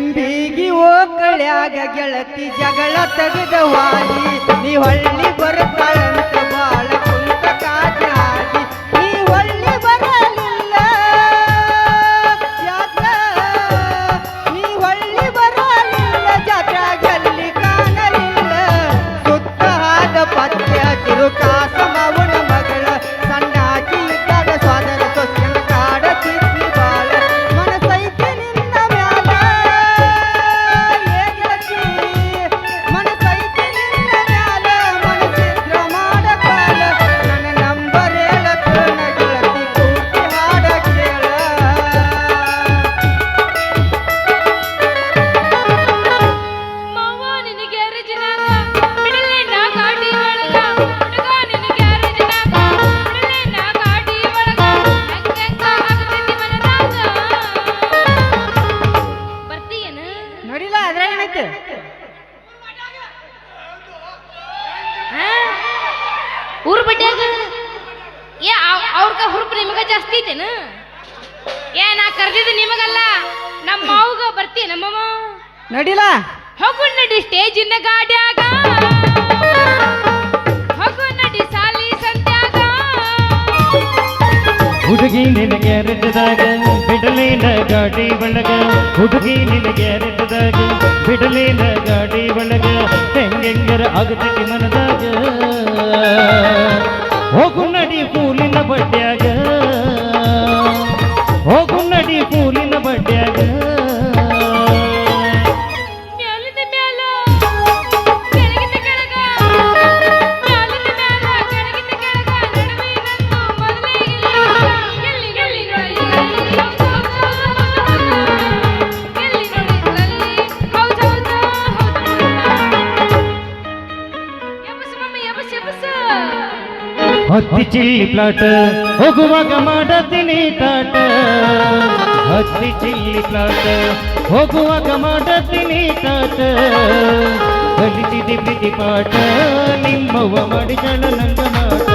ಕೆಂಬಿಗಿ ಓಕಳ್ಯಾಗ ಗೆಳತಿ ಜಗಳ ತೆಗೆದ ವಾಲಿ ನೀ ಹೊಳ್ಳಿ ಬರ್ತಾಳಂತ ಬಾಳ ಕುಂತ ಕಾಜಾಗಿ ನೀ ಹೊಳ್ಳಿ ಬರಲಿಲ್ಲ ಯಾಕ ನೀ ಹೊಳ್ಳಿ ಬರಲಿಲ್ಲ ಜಾತ್ರಾಗಲ್ಲಿ ಕಾಣಲಿಲ್ಲ ಸುತ್ತ ಹಾದ ಪತ್ಯ ತಿರುಕಾಸ ಮಾವನ ಮಗಳ ಸಣ್ಣಾಕಿ ಇದ್ದಾಗ ಸ್ವಾದರ ಸೊಸ್ಯನ ಕಾಡತಿದ್ನಿ ಬಾಳ ಮನಸೈತಿ ನಿನ್ನ ಮ್ಯಾಲ ಏ ಗೆಳತಿ ಮನಸೈತಿ ನಿನ್ನ ಮ್ಯಾಲ ಮನಸ್ಸಿದ್ರ ಮಾಡಕಾಲ ನನ್ನ ನಂಬರ್ ಹೇಳತ್ತ ಗೆಳತಿ ಪೂರ್ತಿ ಹಾಡ ಕೇಳ ಮಾವ ನಿನ್ನ ಗ್ಯಾರೇಜಿನಾಗ ಬಿಡಲೆ ನಾ ಗಾಡಿ ಒಳಗ ಹುಡುಗ ನಿನ್ನ ಗ್ಯಾರೇಜಿನಾಗ ಬಿಡಲೆ ನಾ ಗಾಡಿ ಒಳಗ ಹೆಂಗೆಂಗ ಆಗತೈತಿ ಮನದಾಗ ಬರ್ತೀಯೇನ ನೋಡಿಲ್ಲ ಅದ್ರಾಗ ಏನೈತೆ ಊರ್ ಬಡ್ಡ್ಯಾಗ ಏ ಅವ್ರಗ ಹುರುಪ್ ನಿಮಗ ಜಾಸ್ತಿ ಐತೇನ ಏ ನಾ ಕರ್ದಿದ್ದು ನಿಮಗಲ್ಲ ನಮ್ಮ ಮಾವುಗ ಬರ್ತೀಯ ನಮ್ಮಮ್ಮ ನೋಡಿಲ್ಲ ಹೋಗು ನಡಿ ಸ್ಟೇಜಿನ ಗಾಡ್ಯಾಗ ಹೋಗು ನಡಿ ಸಾಲಿ ಸಂತ್ಯಾಗ ಹುಡುಗಿ ನಿನ್ನ ಗ್ಯಾರೇಜ್ದಾಗ ಬಿಡಲೇನ ಗಾಡಿ ಒಳಗ ಹುಡುಗಿ ನಿನ್ನ ಗ್ಯಾರೇಜ್ದಾಗ ಬಿಡಲೇನ ಗಾಡಿ ಒಳಗ ಹೆಂಗೆಂಗರ ಆಗತೈತಿ ಮನದಾಗ ಹೋಗು ನಡಿ ಪೂಲಿನ ಬಡ್ಡ್ಯಾಗ ಹೋಗು ನಡಿ ಪೂಲಿನ ಬಡ್ಡ್ಯಾಗ ಮ್ಯಾಲಿಂದ ಮ್ಯಾಲ ಕೆಳಗಿಂದ ಕೆಳಗ ಮ್ಯಾಲಿಂದ ಮ್ಯಾಲ ಕೆಳಗಿಂದ ಕೆಳಗ ನಡುವೆ ನಂದು ಮೊದಲೇ ಇಲ್ಲ ಎಲ್ಲಿ ನೋಡಿದ್ರಲ್ಲಿ ಎಲ್ಲಿ ನೋಡಿದ್ರಲ್ಲಿ ಹೌದು ಹೌದು ಎಬಸ್ ಮಮ್ಮಿ ಎಬಸ್ ಎಬಸ್ ಹತ್ತಿ ಚಿಲ್ಲಿ ಪ್ಲಾಟ್ ಹೋಗುವಾಗ ಮಾಡತೀನಿ ಟಾಟ ಹತ್ತಿ ಚಿಲ್ಲಿ ಪ್ಲಾಟ್ ಹೋಗುವಾಗ ಮಾಡತೀನಿ ಟಾಟ ಕಲಿತಿದ್ದಿ ಪ್ರೀತಿ ಪಾಠ ನಿಮ್ಮವ್ವ ಮಾಡಿದಳ ನಂಗ ಮಾಟ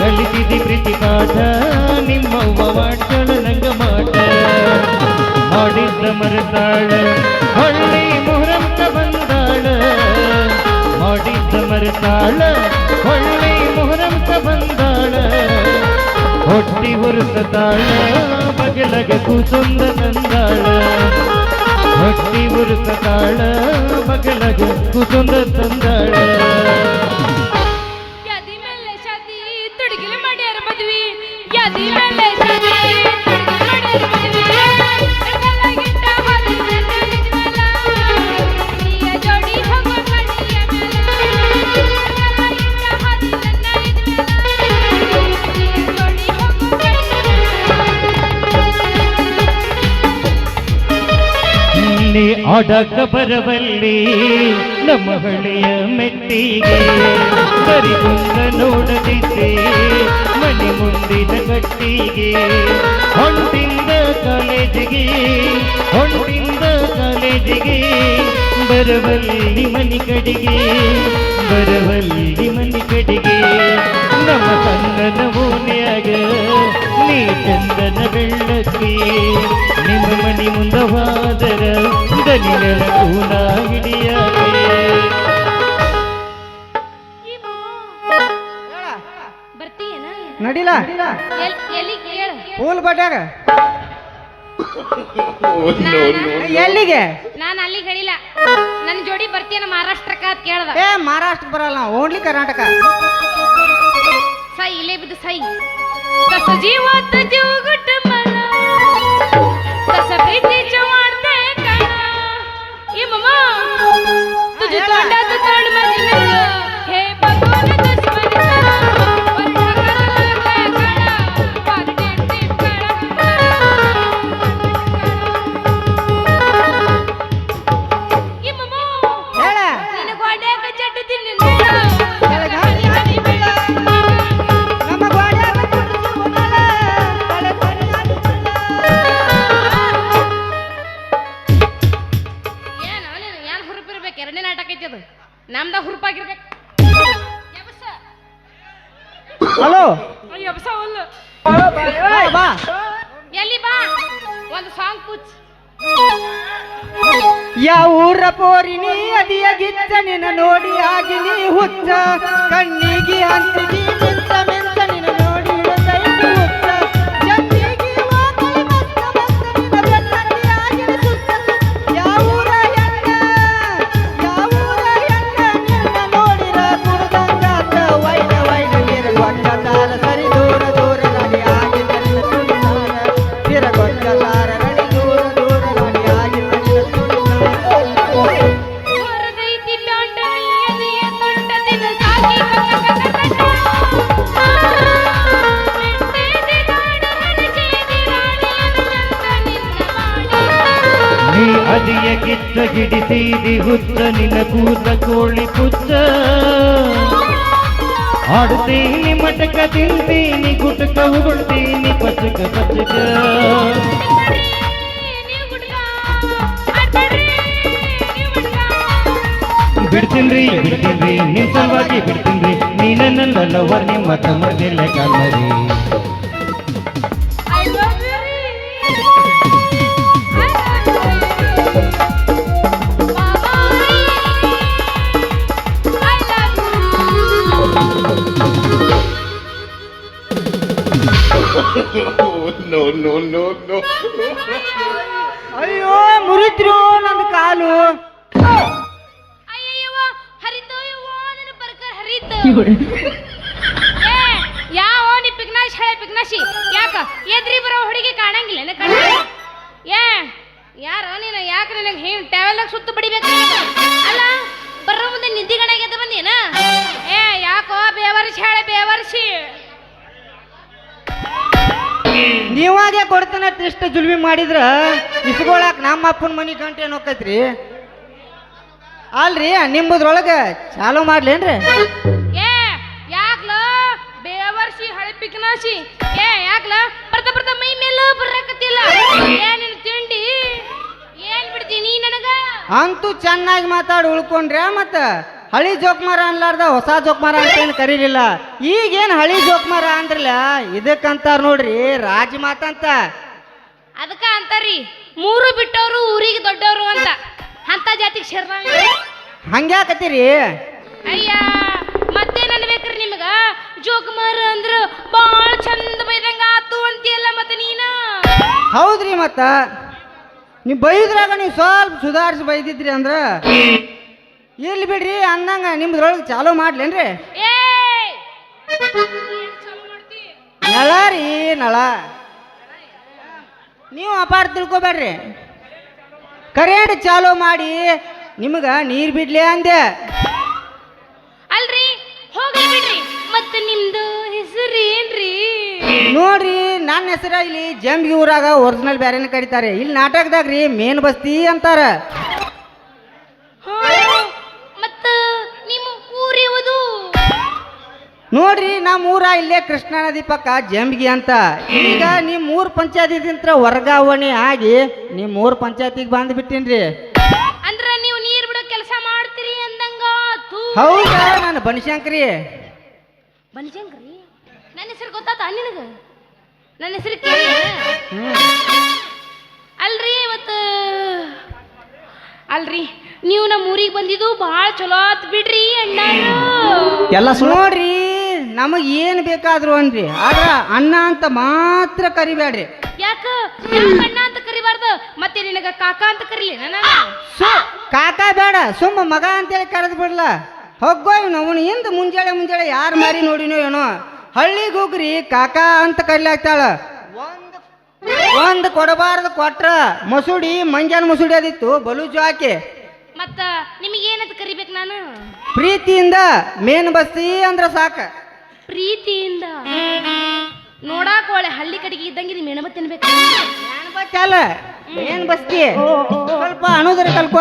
ಕಲಿತಿದ್ದಿ ಪ್ರೀತಿ ಪಾಠ ನಿಮ್ಮವ್ವ ಮಾಡಿದಳ ನಂಗ ಮಾಟ ಮಾಡಿದ್ದ ಮರೆತಾಳ ಹೊಳ್ಳಿ ಮುಹೂರ್ತ ಬಂದಾಳ ಮಾಡಿದ್ದ ಮರೆತಾಳ ಹೊಳ್ಳಿ ಮುಹೂರ್ತ ಬಂದಾಳ ಹೊಟ್ಟಿ ಉರುತ್ತಾಳ ಬಗಲಗ ಕೂಸುಂದ ತಂದಾಳ ಹೊಟ್ಟಿ ಉರುತ್ತಾಳ ಬಗಲಗ ಕೂಸುಂದ ತಂದಾಳ ಯಾದಿ ಮೇಲೆ ಶಾದಿ ತುಡುಗಿಲೆ ಮಾಡ್ಯಾರ ಮದ್ವಿ ಯಾದಿ ಮೇಲೆ ಶಾದಿ ತುಡುಗಿಲೆ ಮಾಡ್ಯಾರ ಮದ್ವಿ ಕಲಾಗಿಟ್ಟ ಹಾಲಿನ ನಿಜ್ವಲ ನೀಯ ಜೋಡಿ ಹೋಗೋ ಕಣಿಯ ಮೇಲ ಕಲಾಗಿಟ್ಟ ಹಾಲಿನ ನಿಜ್ವಲ ನೀಯ ಜೋಡಿ ಹೋಗೋ ಇಲ್ಲಿ ಆಡಕ ಬರಬಲ್ಲಿ ನಮ್ಮ ಹಳ್ಳಿಯ ಮೆಟ್ಟಿಗೆ ಬರಿಗುಂದ ನೋಡದಿದ್ದೆ ಮನೆ ಮುಂದಿನ ಕಟ್ಟಿಗೆ ಹೊಂಟಿಂದ ಕಾಲೇಜಿಗೆ ಹೊಂಟಿಂದ ಕಾಲೇಜಿಗೆ ಬರವಲ್ಲಿ ಮನೆ ಕಡೆಗೆ ಬರವಲ್ಲಿ ಮನೆ ಕಡೆಗೆ ನಮ್ಮ ಕನ್ನಡ ಓನ್ಯಾಗ ನೀ ಚಂದನ ಬೆಳ್ಳಕ್ಕಿ ನಿಮ್ಮ ಮನಿ ಮುಂದ ಹೋದರ ದನಿಗಳ ಕೂನ ಹಿಡಿಯಾಗೆ ಬರ್ತೀಯನ ನೋಡಿಲ್ಲ ಎಲ್ಲಿ ಕೇಳ ಪೂಲ್ ಬಡ್ಯಾಗ ಎಲ್ಲಿಗೆ ನಾನು ಅಲ್ಲಿಗೆ ಹೇಳಿಲ್ಲ ನನ್ನ ಜೋಡಿ ಬರ್ತೀಯನ ಮಹಾರಾಷ್ಟ್ರಕ್ಕ ಅಂತ ಕೇಳ್ದ ಏ ಮಹಾರಾಷ್ಟ್ರ ಬರಲ್ಲ ಓನ್ಲಿ ಕರ್ನಾಟಕ ಸೈ ಇಲ್ಲೇ ಬಿದ್ದು ಸೈ तस जीवात जीव गुट मला तस प्रीतीच्या वाढते कणा ये मम्मा तुझ्या तोंडात तोंड माझी नग हे बघून दुश्मन वरठा करायला कणा पार टीप टीप कणा ये मम्मा ಹೇಳ ನಿನ್ನ ಗೋಡ್ಯಾಗ ಜಡ್ಡು ತಿನ್ನಿಲ್ಲ ಹೇಳ ಗಾಳಿ ಹಾಡಿ ಬೀಳ ನಮ್ಮ ಗೋಡ್ಯಾಗ ತುಳಸಿ ಉಮಲ ತಲೆ ತಲೆ ಹಾಡಿ ಬೀಳ ಏನ್ ಹುರುಪಿರ್ಬೇಕು ಎರಡನೇ ನಾಟಕ ಐತಿ ಅದು ನಮ್ದ ಹುರುಪಾಗಿರ್ಬೇಕು ಹಲೋ ಎಬ್ಸ ಹುಲ್ಲು ಬಾ ಎಲ್ಲಿ ಬಾ ಒಂದು ಸಾಂಗ್ ಪುಚ್ ಯಾವ ಊರ ಪೋರಿನಿ ಅದಿಯ ಗಿಚ್ಚ ನಿನ್ನ ನೋಡಿ ಆಗಿ ನೀ ಹುಚ್ಚ ಕಣ್ಣಿಗೆ ಹಂಚಿಗಿ ಮಿಂಚ ಮಿಂಚ ನಿನ್ನ ನೋಡಿ ಹಿಡಿದೈತಿ ಹುಚ್ಚ ಜಂಬಿಗಿ ವಾಕಲಿ ಮಸ್ತ ಮಸ್ತ ನಿನ್ನ ಬೆನ್ನತ್ತಿ ಆಗಿನ ಸುತ್ತ ಯಾವ ಊರ ಹೆಣ್ಣ ನಿನ್ನ ನೋಡಿರ ಕುಡ್ದಂಗಾತ ವೈನ ವೈನ ನೀರ ಗೊಟ್ಟದಾರ ಸರಿ ದೂರ ದೂರ ನಡಿ ಆಗಿನ ನಿನ್ನ ಸುಳಿದಾರ ನೀರ ಗೊಟ್ಟದಾರ ನಡಿ ದೂರ ದೂರ ನಡಿ ಆಗಿನ ನಿನ್ನ ಹೊರದೈತಿ ಪ್ಯಾಂಟ ನೀಯದಿಯ ತುಂಟ ದಿನ ಸಾಕಿ ಮೆಟ್ಟೇದಿ ನಾಡ ಹರಚೇದಿ ರಾಣಿಯನು ಚಂದ ನಿನ್ನ ಮಾಡಿ ನೀ ಅದಿಯ ಗಿಚ್ಚ ಗಿಡಿಸಿದಿ ಹುಚ್ಚ ನಿನ್ನ ಕೂದ ಕೋಳಿ ಪುಚ್ಚ ಆಡ್ತೀನಿ ಮಟಕ ತಿಂತೀನಿ ಗುಟಕ ಉಗುಳ್ತೀನಿ ಪಚಕ ಪಚಕ ನೀವು ಗುಡ್ಗ ಆಡ್ಬೇಡ್ರಿ ನೀವು ಗುಡ್ಗ ಬಿಡ್ತೀನ್ರಿ ನಿಮ್ ಸಲುವಾಗಿ ಬಿಡ್ತೀನ್ರಿ ನೀ ನನ್ನ ಲವರ್ ನಿಮ್ಮ ತಮ್ಮದಿಲ್ಲ ಕಾಲ್ಮರಿ I love you. Mama, I love you. No, no, no, no. ಅಯ್ಯೋ ಮುರಿದ್ರು ನಂದು ಕಾಲು ಅಯ್ಯಯ್ಯವ್ವ, ಹರಿತು ಯವ್ವ, ನನ್ನ ಬರ್ಕರ್ ಹರಿತು. ಏ, ಯಾವ ನೀ ಪಿಗ್ನಾಶ್ ಹಳೆ ಪಿಗ್ನಾಶಿ ಯಾಕ ಎದ್ರಿ ಬರೋ ಹುಡುಗಿ ಕಾಣಂಗಿಲ್ಲ ಏನ ಕಣ್ಣ ಏ ಯಾರ ನೀನು ಯಾಕೆ ನನಗೆ ಹಿಂಗ್ ಟ್ಯಾವೆಲ್ದಾಗ ಸುತ್ತು ಬಡಿಬೇಕು ಅಲ್ಲ ಬರೋ ಮುಂದೆ ನಿದ್ದಿಗಣಾಗ ಎದ್ದು ಬಂದೇನ ಏ ಯಾಕೋ ಬೇವರ್ಸಿ ಹಳೆ ಬೇವರ್ಸಿ ನೀವಾಗೆ ಕೊಡ್ತಾನ ಇಷ್ಟ ಜುಲ್ಮಿ ಮಾಡಿದ್ರ ಇಸ್ಕೊಳಕ್ ನಮ್ಮ ಅಪ್ಪನ ಮನಿ ಗಂಟೆ ಏನು ಹೋಕೈತ್ರಿ ಅಲ್ರಿ ನಿಮ್ಮದ್ರೊಳಗೆ ಚಾಲು ಮಾಡ್ಲೇನ್ರಿ ಏ ಯಾಕ್ಲ ಬೇವರ್ಸಿ ಹಳೆ ಪಿಗ್ನಾಶಿ ಏ ಯಾಕ್ಲ ಬರ್ತಾ ಬರ್ತಾ ಮೈ ಮೇಲೆ ಬರಕತ್ತಿಲ್ಲ ಏನಿನ ತಿಂಡಿ ಏನ್ ಬಿಡ್ತೀನಿ ನನಗ ಅಂತೂ ಚೆನ್ನಾಗಿ ಮಾತಾಡಿ ಉಳ್ಕೊಂಡ್ರೆ ಮತ್ತ ಹಳಿ ಜೋಕ್ಮಾರ ಅನ್ಲಾರ್ದ ಹೊಸ ಜೋಕ್ಮಾರ ಅಂತೇನು ಕರೀಲಿಲ್ಲ ಈಗೇನು ಹಳಿ ಜೋಕ್ಮಾರ ಅಂದ್ರಲ್ಲ ಇದಕ್ಕಂತಾರ ನೋಡ್ರಿ ರಾಜ ಮಾತಂತ ಅದಕ್ಕ ಅಂತಾರಿ ಮೂರು ಬಿಟ್ಟವರು ಊರಿಗೆ ದೊಡ್ಡವರು ಅಂತ ಅಂತ ಜಾತಿಗೆ ಸೇರ್ನಾವ ಹಂಗ್ಯಾಕತ್ತೀರಿ ಅಯ್ಯ ಮತ್ತೇನ್ ಅನ್ಬೇಕ್ರಿ ನಿಮಗ ಜೋಕುಮಾರ ಅಂದ್ರ ಬಾಳ ಚಂದ ಬೈದಂಗ ಆತು ಅಂತೀಯಲ್ಲ ಮತ್ತೆ ನೀನ ಹೌದ್ರಿ ಮತ್ತ ನೀವು ಬೈದ್ರಾಗ ನೀವು ಸ್ವಲ್ಪ ಸುಧಾರಿಸಿ ಬೈದಿದ್ರಿ ಅಂದ್ರ ಇರ್ಲಿ ಬಿಡ್ರಿ ಅಂದಂಗ ನಿಮ್ದ್ರೊಳಗೆ ಚಾಲೂ ಮಾಡ್ಲೇನ್ರಿ ಏ ಏನ್ ಚಾಲು ಮಾಡ್ತಿ ನಳ ರೀ ನಳ ನೀವು ಅಪಾರ ತಿಳ್ಕೊಬೇಡ್ರಿ ಕರೆಂಟ್ ಚಾಲೂ ಮಾಡಿ ನಿಮಗ ನೀರ್ ಬಿಡ್ಲಿ ಅಂದೆ ಅಲ್ರಿ ಹೋಗ್ಲಿ ಬಿಡ್ರಿ ಮತ್ತೆ ನಿಮ್ದು ಹೆಸರು ಏನ್ರಿ ನೋಡ್ರಿ ನನ್ನ ಹೆಸರ ಇಲ್ಲಿ ಜಂಬಿ ಊರಾಗ ಒರಿಜಿನಲ್ ಬ್ಯಾರೇನ ಕರೀತಾರೆ ಇಲ್ಲಿ ನಾಟಕದಾಗ್ರಿ ಮೇನ್ ಬಸ್ತಿ ಅಂತಾರ ಹಾ, ಮತ್ತ ನಿಮ್ಮ ಊರ್ ಯಾವುದು ನೋಡ್ರಿ ನಮ್ಮ ಊರ ಇಲ್ಲೇ ಕೃಷ್ಣಾ ನದಿ ಪಕ್ಕ ಜಂಬಿಗಿ ಅಂತ ಈಗ ನಿಮ್ಮ ಊರ್ ಪಂಚಾಯತಿಂತ್ರ ವರ್ಗಾವಣೆ ಆಗಿ ನಿಮ್ಮ ಊರ್ ಪಂಚಾಯತಿಗೆ ಬಂದ್ಬಿಟ್ಟೇನ್ರಿ ಅಂದ್ರ ನೀವು ನೀರ್ ಬಿಡೋ ಕೆಲಸ ಮಾಡ್ತೀರಿ ಅಂದಂಗ ಆತು ಹೌದಾ ನಾನು ಬನಶಂಕರಿ ಬನ್ಶಂಕ್ರಿ ನನ್ನ ಹೆಸರು ಗೊತ್ತಾತ ನಿನಗ ನನ್ನ ಹೆಸರು ಕೇಳಿ ಅಲ್ರಿ ಮತ್ತ ಅಲ್ರಿ ನೀವು ನಮ್ಮ ಊರಿಗೆ ಬಂದಿದ್ದು ಭಾಳ ಚಲೋ ಆತ್ ಬಿಡ್ರಿ ಅಣ್ಣಾರು ಎಲ್ಲ ನೋಡ್ರಿ ನಮಗ್ ಏನ್ ಬೇಕಾದ್ರು ಅನ್ರಿ ಆದ್ರ ಅಣ್ಣ ಅಂತ ಮಾತ್ರ ಕರಿಬೇಡ್ರಿ ಯಾಕ ಅಣ್ಣ ಅಂತ ಕರಿಬಾರ್ದು ಮತ್ತೆ ನಿನಗ ಕಾಕ ಅಂತ ಕರಿಲಿ ನಾನು ಕಾಕ ಬೇಡ ಸುಮ್ಮ ಮಗ ಅಂತೇಳಿ ಕರೆದು ಬಿಡ್ಲ ಹೋಗೋ ಇವ್ನು ಅವನು ಹಿಂದ ಮುಂಜಾನೆ ಯಾರು ಮಾರಿ ನೋಡಿನೋ ಏನೋ ಹಳ್ಳಿಗೆ ಹೋಗ್ರಿ ಕಾಕ ಅಂತ ಕರಿಲಾಗ್ತಾಳ ಒಂದು ಕೊಡಬಾರ್ದು ಕೊಟ್ರ ಮಸೂಡಿ ಮಂಜಾನ ಮಸೂಡಿ ಅದಿತ್ತು ಬಲೂಜು ಹಾಕಿ ಮತ್ತ ನಿಮಗೆ ಏನಂತ ಕರಿಬೇಕು ನಾನು ಪ್ರೀತಿಯಿಂದ ಮೇನ್ ಬಸ್ತಿ ಅಂದ್ರ ಸಾಕ ಪ್ರೀತಿಯಿಂದ ನೋಡಾಕ ಒಳ್ಳೆ ಹಳ್ಳಿ ಕಡೆಗೆ ಇದ್ದಂಗೆ ಮೆಣಬ ತಿನ್ಬೇಕು ಅಲ್ಲ ಮೇನ್ ಬಸ್ತಿ ಸ್ವಲ್ಪ ಅನುದ್ರ ಕಲ್ಪ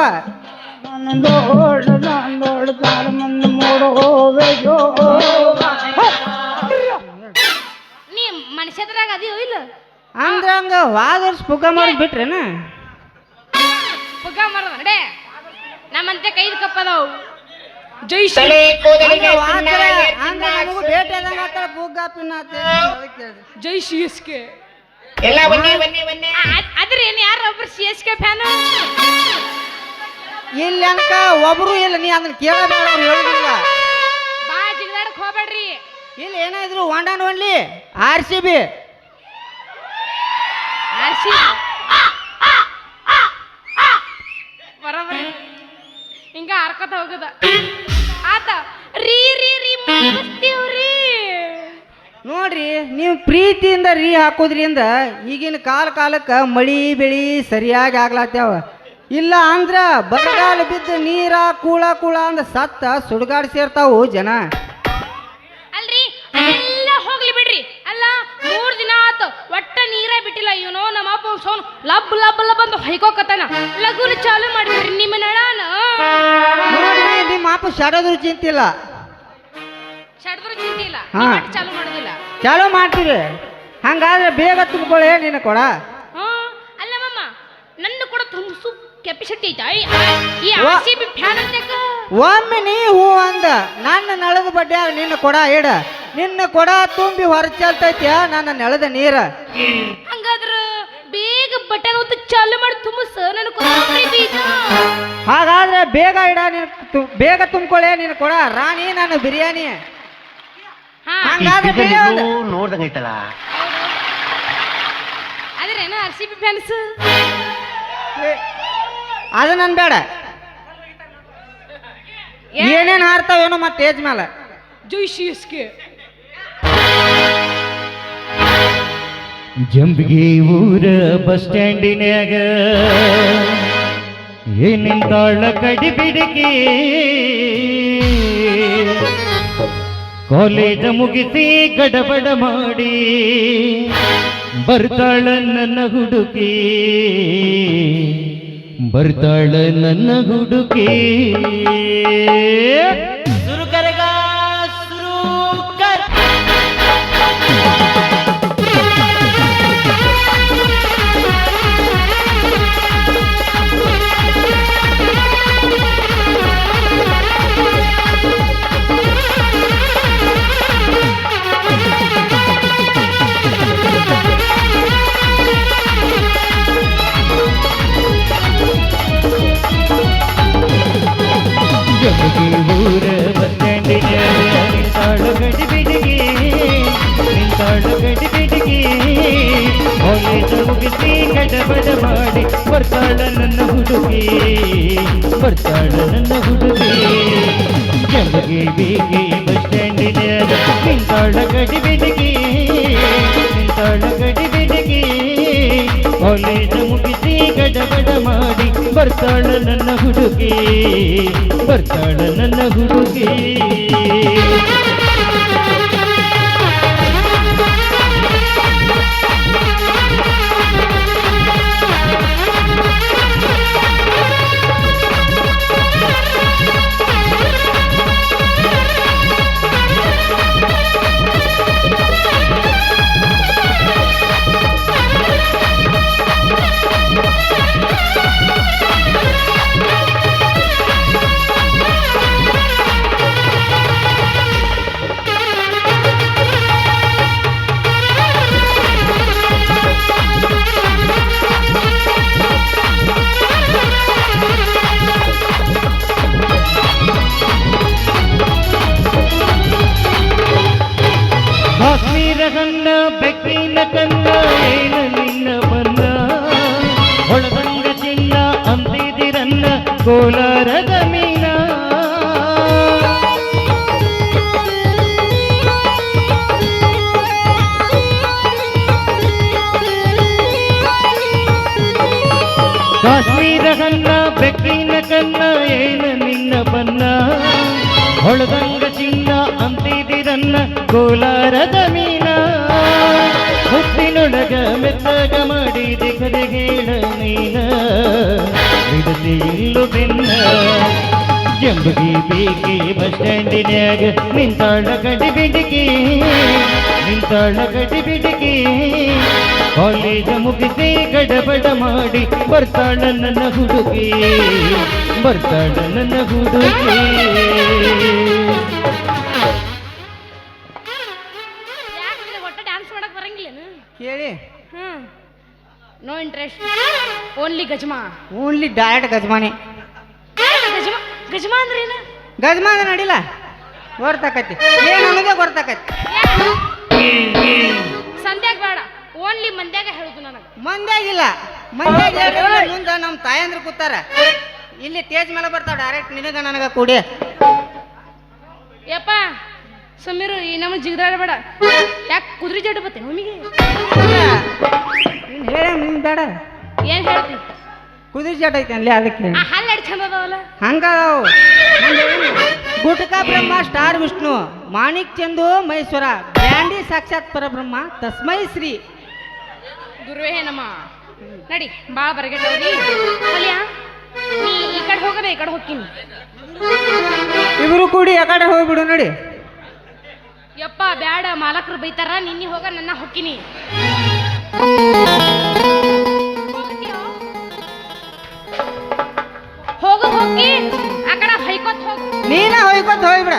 ನೀ ಮನುಷ್ಯದ್ರಾಗ ಅದಿಯೋ ಇಲ್ಲ ಅಂದ್ರ ಹಂಗ ವಾದ ವರ್ಷ ಪುಗ್ಗ ಮಾಡಿ ಬಿಟ್ರೇನ ಪುಗ್ಗ ಮಾರದ ನಡೆ ನಮ್ಮಂತೆ ಕೈದು ಕಪ್ಪದವು ಜೈ ಶ್ರೀ ಭೇಟಿ ಆದಂಗ ಪುಗ್ಗ ಪಿನ್ನ ಜೈ ಶ್ರೀ ಎಸ್ ಕೆ ಎಲ್ಲ ಬನ್ನಿ ಬನ್ನಿ ಬನ್ನಿ. ಅದ್ರ ಏನ್ ಯಾರ ಒಬ್ರು ಸಿ ಎಸ್ ಕೆ ಫ್ಯಾನ್ ಇಲ್ಲಿ ಅನ್ಕ ಒಬ್ರು ಇಲ್ಲ, ನೀ ಅದನ್ನ ಕೇಳಬೇಡ, ಅವ್ರು ಹೇಳುದಿಲ್ಲ. ಬಾ ಜಿಗದಾಡಕ್ ಹೋಗ್ಬೇಡ್ರಿ. ಇಲ್ಲಿ ಏನಾದ್ರು one and only RCB. RC ಬರೋಬರಿ ಹಿಂಗ ಹರ್ಕೊತ ಹೋಗುದ ಆತ ರೀ ರೀ ರೀ ಮಾಡ್ತೀವ್ರಿ. ನೋಡ್ರಿ, ನೀವು ಪ್ರೀತಿಯಿಂದ ರೀ ಹಾಕೋದ್ರಿಂದ ಈಗಿನ ಕಾಲಕ್ಕೆ ಮಳಿ ಬೆಳಿ ಸರಿಯಾಗಿ ಆಗ್ಲಾತ್ಯಾವ. ಇಲ್ಲ ಅಂದ್ರ ಬರಗಾಲ ಬಿದ್ದು ನೀರ ಕೂಳ ಅಂದ ಸತ್ತ ಸುಡುಗಾಡ್ ಸೇರ್ತಾವು ಜನ. ಅಲ್ರಿ ಎಲ್ಲ ಹೋಗ್ಲಿ ಬಿಡ್ರಿ. ಅಲ್ಲ 3 ದಿನ ಆತು ಒಟ್ಟ ನೀರ ಬಿಟ್ಟಿಲ್ಲ. ಇವನೋ ನಮ್ಮ ಅಪ್ಪ ಸೋನ್ ಲಬ್ ಲಬ್ ಲಬ್ ಅಂತ ಹೊಯ್ಕೋಕತ್ತಾನ. ಲಘುನ ಚಾಲು ಮಾಡಿಬಿಡ್ರಿ ನಿಮ್ಮ ನಳಾನ. ನೋಡ್ರಿ, ನಿಮ್ಮ ಅಪ್ಪ ಶಾಡೋದ್ರ ಚಿಂತಿಲ್ಲ, ಶಡ್ದ್ರ ಚಿಂತೆ ಇಲ್ಲ, ಹಾ. ಚಾಲು ಮಾಡೋದಿಲ್ಲ. ಚಾಲೂ ಮಾಡ್ತೀರಿ. ಹಂಗಾದ್ರೆ ಬೇಗ ತುಂಬಿಕೊಳ್ಳೆ ನೀನು ಕೊಡ. ಹಾ ಅಲ್ಲ ಮಮ್ಮ, ನನ್ನ ಕೂಡ ತುಂಬಿಸು ಕೆಪಾಸಿಟಿ ಐತಾ ಈ RCB ಫ್ಯಾನ್ ಅಂತ. ಒಮ್ಮೆ ನೀ ಹೂ ಅಂದ ನನ್ನ ನಳದ ಬಡ್ಡ್ಯಾಗ ನಿನ್ನ ಕೊಡ ಇಡ. ನಿನ್ನ ಕೊಡ ತುಂಬಿ ಹೊರ ಚೆಲ್ತೈತ್ಯ ನನ್ನ ನೆಲದ ನೀರ. ಹಂಗಾದ್ರ ಬೇಗ ಬಟನ್ ಒತ್ತು ಚಾಲು ಮಾಡಿ ತುಂಬಿಸ ನನ್ನ ಕೊಬ್ಬರಿ ಬೀಜ. ಹಾಗಾದ್ರೆ ಬೇಗ ಇಡ, ಬೇಗ ತುಂಬಿಕೊಳ್ಳೆ ನೀನು ಕೊಡ. ರಾಣಿ ನಾನು ಬಿರಿಯಾನಿ. ಹಾ ಹಂಗಾದ್ರೆ ಬೇಗ ಒಂದು. ನೋಡ್ದಂಗೈತಲ್ಲ. ಆದ್ರೇನು RCB ಫ್ಯಾನ್ಸ್ ಅದು ನನ್ ಬೇಡ. ಏನೇನ್ ಹಾರ್ತಾವೇನೋ ಮತ್ತೆ ಏಜ್ ಮೇಲೆ. ಜೈ CSK. ಜಂಬಿಗೆ ಊರ ಬಸ್ ಸ್ಟ್ಯಾಂಡಿನ್ಯಾಗ ಏನಿಂದಾಳ ಕಡಿ ಬಿಡಿಗೆ ಕಾಲೇಜ ಮುಗಿಸಿ ಗಡಬಡ ಮಾಡಿ ಬರ್ತಾಳ ನನ್ನ ಹುಡುಗಿ, ಬರ್ತಾಳ ನನ್ನ ಹುಡುಗಿ. ಶುರು ಕರೆಗ ಶುರು ಕರ್. ಜಂಬಿಗೆ ಊರ ಬಸ್ ಸ್ಟ್ಯಾಂಡಿನ್ಯಾಗ ನಿಂತಾಳ ಗಡಿ ಬಿಡಿಗೆ, ನಿಂತಾಳ ಗಡಿ ಬಿಡಿಗೆ ಕಾಲೇಜ ಮುಗಿಸಿ ಗಡಬಡ ಮಾಡಿ ಬರ್ತಾಳ ನನ್ನ ಹುಡುಗಿ, ಬರ್ತಾಳ ನನ್ನ ಹುಡುಗಿ. ಜಂಬಿಗೆ ಬೀಗಿ ಬಸ್ ಸ್ಟ್ಯಾಂಡಿನ್ಯಾಗ ನಿಂತಾಳ ಗಡಿ ಬಿಡಿಗೆ, ನಿಂತಾಳ ಗಡಿ ಬಿಡಿಗೆ ಕಾಲೇಜ ಮುಗಿಸಿ ಗಡಬಡ ಮಾಡಿ ಬರ್ತಾಳ ನನ್ನ ಹುಡುಗಿ, ಬರ್ತಾಳ ನನ್ನ ಹುಡುಗಿ. ಕಾಶ್ಮೀರ ಕನ್ನ ಬೆಕ್ಕಿನ ಕನ್ನ ಏನು ನಿನ್ನ ಬನ್ನ, ಹೊಳದಂಗ ಚಿನ್ನ ಅಂತಿದಿರನ್ನ ಕೋಲಾರದ ಮೀನ. ಕಾಶ್ಮೀರ ಕನ್ನ ಬೆಕ್ಕಿನ ಕನ್ನ ಏನು ನಿನ್ನ ಬನ್ನ, ಹೊಳದಂಗ ಚಿನ್ನ ಅಂತಿದಿರನ್ನ ಕೋಲಾರದ ಮೀನ. ಹುಟ್ಟಿನೊಳಗ ಮೆತ್ತಗ ಮಾಡಿದೆ ಕರೆಗೇಳ ನೀನ, ಬಿಡದೆ ಇಲ್ಲು ಬೆನ್ನ. ಜಂಬಗಿ ಬೀಗಿ ಬಸ್ ಸ್ಟ್ಯಾಂಡಿನ್ಯಾಗ ನಿಂತಾಳ ಗಡಿ ಬಿಡಿಗೆ, ನಿಂತಾಳ ಗಡಿ ಬಿಡಿಗೆ ಕಾಲೇಜ ಮುಗಿಸಿ ಗಡಬಡ ಮಾಡಿ ಬರ್ತಾಳ ನನ್ನ ಹುಡುಗಿ, ಬರ್ತಾಳ ನನ್ನ ಹುಡುಗಿ. ಯಾಕಂದ್ರೆ ಒಟ್ಟ ಡ್ಯಾನ್ಸ್ ಮಾಡಕ್ ಬರಂಗಿಲ್ಲೇನು? ಕೇಳಿ ಹ್ಮ್ ನೋ ಇಂಟ್ರೆಸ್ಟ್ ಓನ್ಲಿ ಗಜ್ಮಾ ಓನ್ಲಿ ಡೈರೆಕ್ಟ್ ಗಜಮಾನೆ. ಗಜ್ಮಾ ಗಜ್ಮಾ ಅಂದ್ರೆ ಏನು? ಗಜಮಾನ ನಡಿಲ್ಲ ಗೊತ್ತಾಕತಿ ಏನು ಅನ್ನೋದೇ ಗೊತ್ತಾಕತಿ. ಸಂಧ್ಯಾಗ ಬೇಡ ಓನ್ಲಿ ಮಂದ್ಯಾಗ ಹೇಳುದು ನನಗೆ. ಮಂದ್ಯಾಗಿಲ್ಲ ಮಂದ್ಯಾಗ ಹೇಳಿದ್ರೆ ಮುಂದೆ ನಮ್ಮ ತಾಯಂದ್ರು ಕೂತಾರ ಇಲ್ಲಿ ತೇಜ್ ಮೇಲೆ ಬರ್ತಾವ ಡೈರೆಕ್ಟ್ ನಿನಗ ನನಗ ಕೂಡಿ. ಯಪ್ಪ ಸಮೀರು ಈ ನಮ್ಮ ಜಿಗದಾಡಬೇಡ. ಯಾಕೆ ಕುದುರೆ ಜಡ್ಡು ಬತ್ತೆ ನಮಗೆ? ನೀನು ಹೇಳ ನಿನ್ ಬೇಡ ಏನ್ ಹೇಳ್ತಿ? ಕುದುರೆ ಜಾಟ ಐತೆ ಅಲ್ಲೇ ಅದಕ್ಕೆ ಆ ಹಲ್ಲು ಎಡ್ ಚಂದ ಅದಾವಲ್ಲ. ಹಂಗದಾವು. ಗುಟಕಾ ಬ್ರಹ್ಮ ಸ್ಟಾರ್ ವಿಷ್ಣು ಮಾಣಿಕ್ ಚಂದು ಮಹೇಶ್ವರ ಬ್ಯಾಂಡಿ ಸಾಕ್ಷಾತ್ ಪರಬ್ರಹ್ಮ ತಸ್ಮೈ ಶ್ರೀ ಗುರುವೇ ನಮ್ಮ ನಡಿ ಭಾಳ ಬರಗಟ್ಟವ್ರಿ ಅಲ್ಲಿಯ ನೀ ಈ ಕಡೆ ಹೋಗದೆ ಈ ಕಡೆ ಹೋಗ್ತೀನಿ. ಇಬ್ರು ಕೂಡಿ ಆ ಕಡೆ ಹೋಗ್ಬಿಡು ನೋಡಿ. ಯಪ್ಪ ಬ್ಯಾಡ ಮಾಲಕರು ಬೈತಾರ ನಿನ್ನೆ ಹೋಗ ನನ್ನ ಹೊಕ್ಕಿನಿ. ಹೋಗು ಹೋಗಿ ಆ ಕಡೆ ಹೈಕೋತ್ ಹೋಗು. ನೀನ ಹೋಯ್ಕೊತ ಹೋಗ್ಬಿಡ.